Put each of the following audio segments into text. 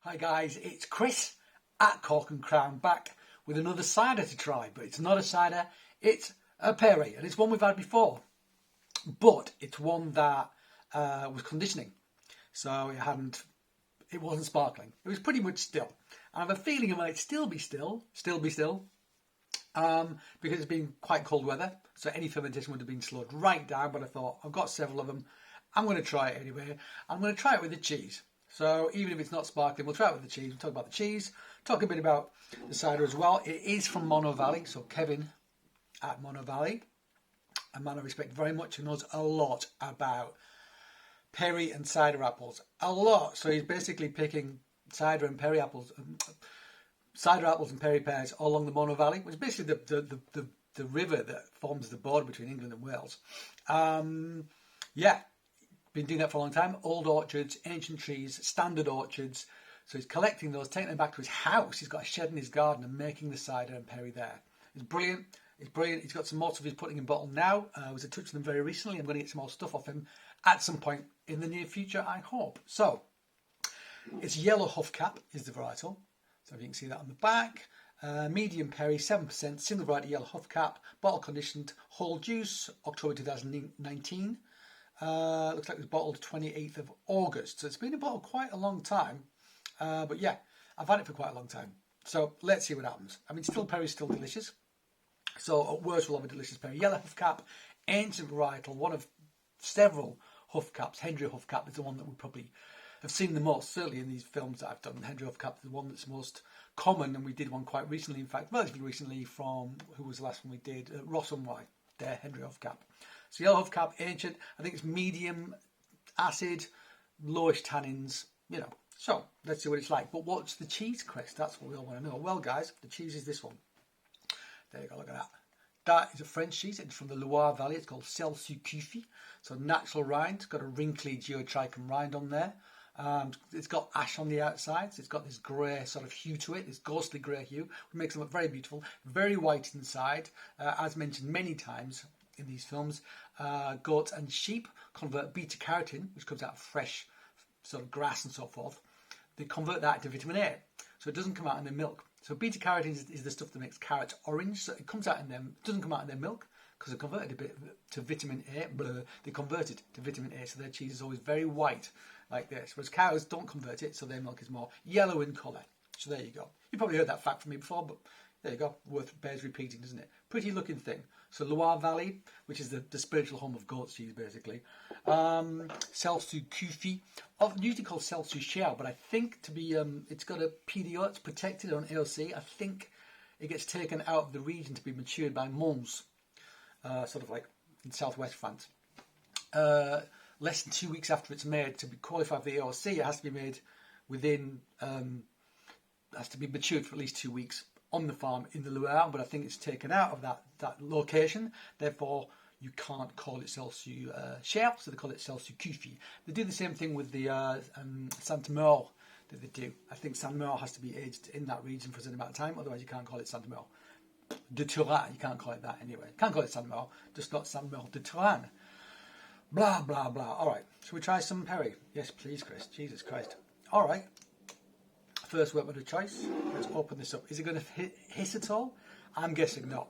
Hi guys, it's Chris at Cork and Crown back with another cider to try, but it's not a cider, it's a perry, and it's one we've had before, but it's one that was conditioning, so it wasn't sparkling. It was pretty much still. I have a feeling it might still be still, because it's been quite cold weather, so any fermentation would have been slowed right down, but I thought, I've got several of them, I'm going to try it anyway. I'm going to try it with the cheese. So even if it's not sparkling, we'll try it with the cheese. We'll talk about the cheese, talk a bit about the cider as well. It is from Monnow Valley, so Kevin at Monnow Valley, a man I respect very much, who knows a lot about perry and cider apples. A lot. So he's basically picking cider and perry apples, cider apples and perry pears all along the Monnow Valley, which is basically the river that forms the border between England and Wales. Been doing that for a long time. Old orchards, ancient trees, standard orchards. So he's collecting those, taking them back to his house. He's got a shed in his garden and making the cider and perry there. It's brilliant. It's brilliant. He's got some more stuff he's putting in bottle now. I was in touch with him very recently. I'm going to get some more stuff off him at some point in the near future, I hope. So it's yellow Huffcap is the varietal. So if you can see that on the back. Medium perry, 7%, single variety yellow Huffcap, bottle conditioned, whole juice, October 2019. Looks like it was bottled 28th of August. So it's been in bottle quite a long time. But yeah, I've had it for quite a long time. So let's see what happens. I mean, still perry's still delicious. So at worst, we'll have a delicious perry. Yellow Huffcap, ancient varietal, one of several Huffcaps. Henry Huffcap is the one that we probably have seen the most, certainly in these films that I've done. Henry Huffcap is the one that's most common, and we did one quite recently, in fact, relatively recently from, who was the last one we did? Ross and Y, there, Henry Huffcap. So yellow Huffcap, ancient, I think it's medium acid, lowish tannins, you know. So let's see what it's like. But what's the cheese, Chris? That's what we all want to know. Well, guys, the cheese is this one. There you go, look at that. That is a French cheese. It's from the Loire Valley. It's called Celsu-Cufi. So natural rind. It's got a wrinkly geotrichum rind on there. It's got ash on the outside. So it's got this grey sort of hue to it, this ghostly grey hue, which makes them look very beautiful. Very white inside. As mentioned many times in these films, goats and sheep convert beta carotene, which comes out of fresh sort of grass and so forth. They convert that to vitamin A, so it doesn't come out in their milk. So beta carotene is the stuff that makes carrots orange. So it comes out in them, doesn't come out in their milk because they converted a bit to vitamin A. They convert it to vitamin A, so their cheese is always very white like this. Whereas cows don't convert it, so their milk is more yellow in colour. So there you go. You probably heard that fact from me before, but there you go. Bears repeating, doesn't it? Pretty looking thing. So Loire Valley, which is the spiritual home of goat's cheese, basically. Celsu-Cufi, usually called Celsu-Cher, but I think to be, it's got a PDO, it's protected on AOC. I think it gets taken out of the region to be matured by Mons, sort of like in southwest France. Less than 2 weeks after it's made, to be qualified for the AOC, it has to be made within, has to be matured for at least 2 weeks on the farm in the Loire, but I think it's taken out of that location. Therefore, you can't call it Celsu-Cher, so they call it Celsu-Cufi. They do the same thing with the Sainte-Maure that they do. I think Sainte-Maure has to be aged in that region for a certain amount of time, otherwise you can't call it Sainte-Maure. De Touraine, you can't call it that anyway. You can't call it Sainte-Maure, just not Sainte-Maure de Touraine. Blah, blah, blah. All right, shall we try some perry? Yes, please, Chris. Jesus Christ. All right. First weapon of choice. Let's open this up. Is it going to hiss at all? I'm guessing not.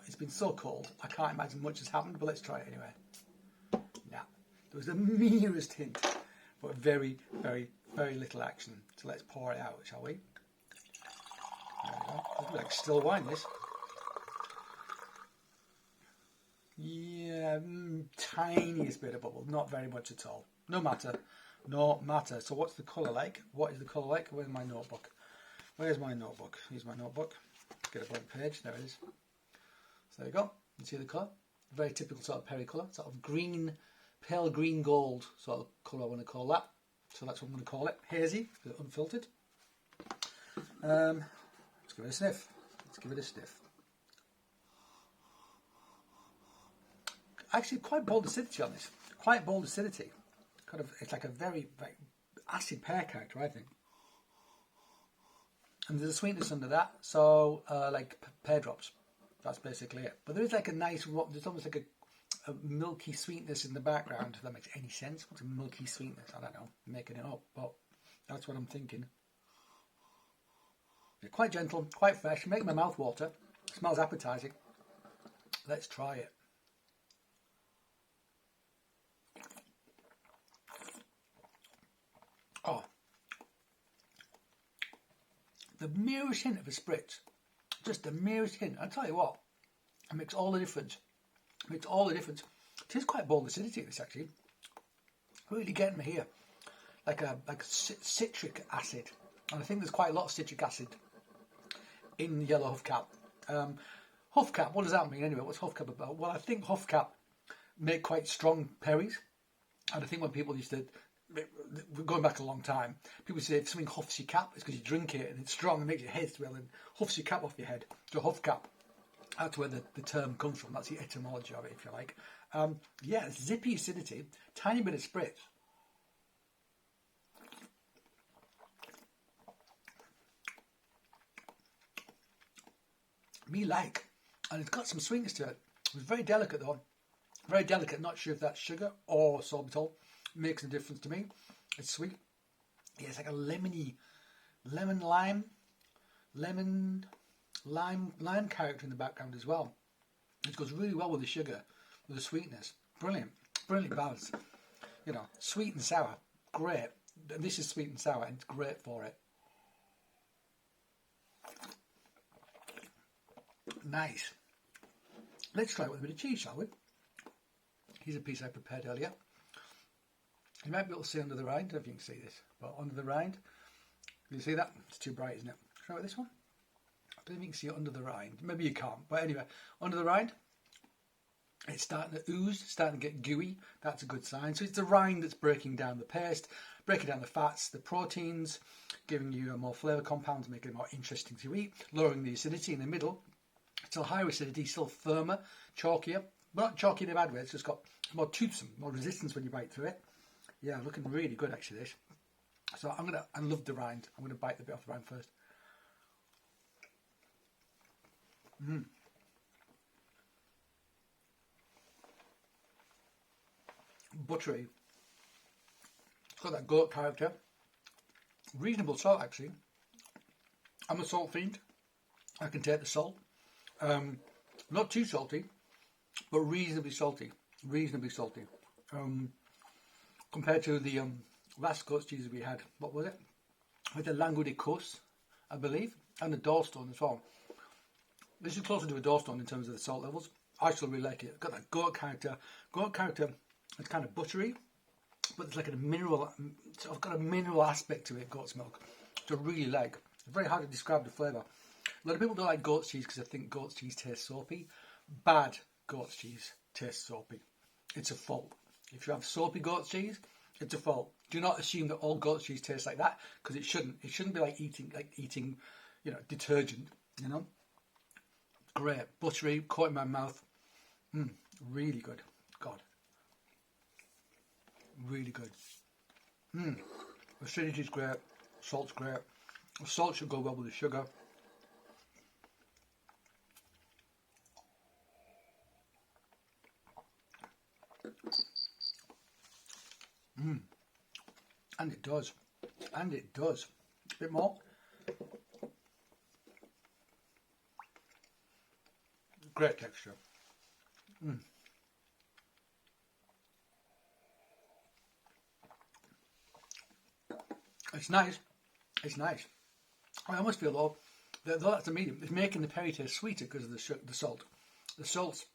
It's been so cold. I can't imagine much has happened, but let's try it anyway. Nah. There was the merest hint, but very, very, very little action. So let's pour it out, shall we? There we go. Looks like still wine, this. Yeah, tiniest bit of bubble. Not very much at all. No matter. So what's the colour like? What is the colour like? Where's my notebook? Here's my notebook. Get a blank page. There it is. So there you go. You see the colour? Very typical sort of perry colour. Sort of green, pale green gold sort of colour I want to call that. So that's what I'm going to call it. Hazy, unfiltered. Let's give it a sniff. Actually, quite bold acidity on this. Kind of, it's like a very, very acid pear character, I think. And there's a sweetness under that, so like pear drops. That's basically it. But there is like a nice, there's almost like a milky sweetness in the background, if that makes any sense. What's a milky sweetness? I don't know, I'm making it up, but That's what I'm thinking. They're quite gentle, quite fresh, make my mouth water. Smells appetizing. Let's try it. Oh, the merest hint of a spritz, just the merest hint. I tell you what, it makes all the difference. It makes all the difference. It is quite bold acidity, this actually. Really getting me here, like a citric acid, and I think there's quite a lot of citric acid in yellow Huffcap. Huffcap, what does that mean anyway? What's Huffcap about? Well, I think Huffcap make quite strong perries, and I think when people used to, going back a long time, people say if something huffs your cap, it's because you drink it and it's strong and makes your head swell and huffs your cap off your head. So Huffcap, that's where the term comes from. That's the etymology of it, if you like. Yeah, zippy acidity, tiny bit of spritz. Me like, and it's got some sweetness to it. It's very delicate though, very delicate. Not sure if that's sugar or sorbitol. Makes a difference to me. It's sweet. Yeah, it's like a lemony, lemon lime character in the background as well. It goes really well with the sugar, with the sweetness. Brilliant, brilliantly balanced. You know, sweet and sour, great. This is sweet and sour, and it's great for it. Nice. Let's try it with a bit of cheese, shall we? Here's a piece I prepared earlier. You might be able to see under the rind, I don't know if you can see this, but under the rind, can you see that? It's too bright, isn't it? Try with this one. I don't think you can see it under the rind. Maybe you can't, but anyway, under the rind, it's starting to ooze, starting to get gooey. That's a good sign. So it's the rind that's breaking down the paste, breaking down the fats, the proteins, giving you a more flavour compounds, making it more interesting to eat, lowering the acidity in the middle. Still higher acidity, still firmer, chalkier, but not chalky in a bad way. It's just got more toothsome, more resistance when you bite through it. Yeah, looking really good actually, this. So I love the rind. I'm gonna bite the bit off the rind first. Buttery. It's got that goat character. Reasonable salt actually. I'm a salt fiend. I can take the salt. Not too salty, but reasonably salty. Reasonably salty. Compared to the last goat's cheese we had, what was it? With the Langue de Causse, I believe, and the Dorstone as well. This is closer to a Dorstone in terms of the salt levels. I still really like it. It's got that goat character. Goat character is kind of buttery, but it's like a mineral. It's got a mineral aspect to it. Goat's milk. So I really like. It's very hard to describe the flavour. A lot of people don't like goat's cheese because they think goat's cheese tastes soapy. Bad goat's cheese tastes soapy. It's a fault. If you have soapy goat's cheese, it's a fault. Do not assume that all goat's cheese tastes like that, because it shouldn't. It shouldn't be like eating, detergent. You know, great, buttery, caught in my mouth. Really good. God, really good. Acidity's great. Salt's great. The salt should go well with the sugar. And it does. And it does. A bit more. Great texture. It's nice. It's nice. I almost feel though that's a medium. It's making the perry taste sweeter because of the salt. The salt's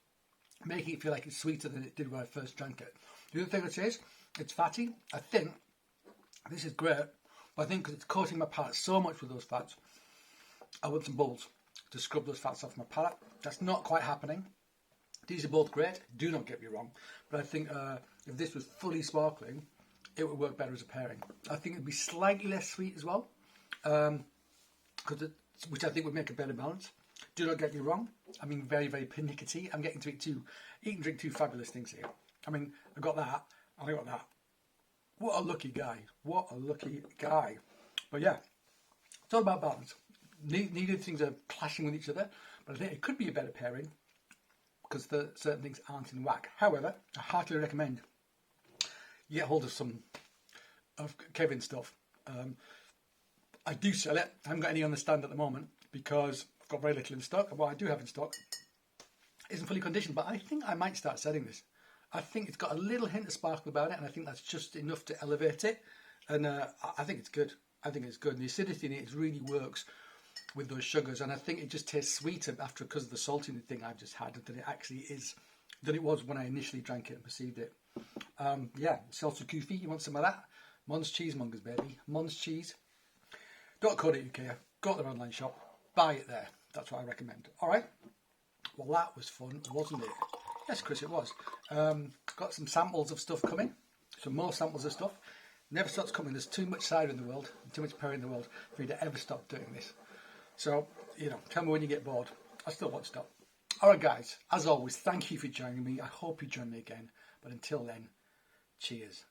making it feel like it's sweeter than it did when I first drank it. The other thing it is, it's fatty. I think this is great, but I think because it's coating my palate so much with those fats, I want some bubbles to scrub those fats off my palate. That's not quite happening. These are both great, do not get me wrong, but I think if this was fully sparkling, it would work better as a pairing. I think it'd be slightly less sweet as well, which I think would make a better balance. Do not get me wrong, I mean very, very pernickety. I'm getting to eat and drink two fabulous things here. I mean, I got that, and I got that. What a lucky guy. What a lucky guy. But yeah, it's all about balance. Neither things are clashing with each other, but I think it could be a better pairing because certain things aren't in whack. However, I heartily recommend you get hold of some of Kevin's stuff. I do sell it. I haven't got any on the stand at the moment because I've got very little in stock. What I do have in stock isn't fully conditioned, but I think I might start selling this. I think it's got a little hint of sparkle about it, and I think that's just enough to elevate it. And I think it's good. I think it's good. And the acidity in it really works with those sugars, and I think it just tastes sweeter after because of the salty thing I've just had than it actually is, than it was when I initially drank it and perceived it. Yeah, Seltzer Goofy, you want some of that? Mon's Cheesemongers, baby. Mon's Cheese. .co.uk. Go to their online shop. Buy it there. That's what I recommend. All right. Well, that was fun, wasn't it? Yes, Chris, it was. Got some samples of stuff coming. Some more samples of stuff. Never stops coming. There's too much cider in the world, too much perry in the world for you to ever stop doing this. So, tell me when you get bored. I still won't stop. All right, guys. As always, thank you for joining me. I hope you join me again. But until then, cheers.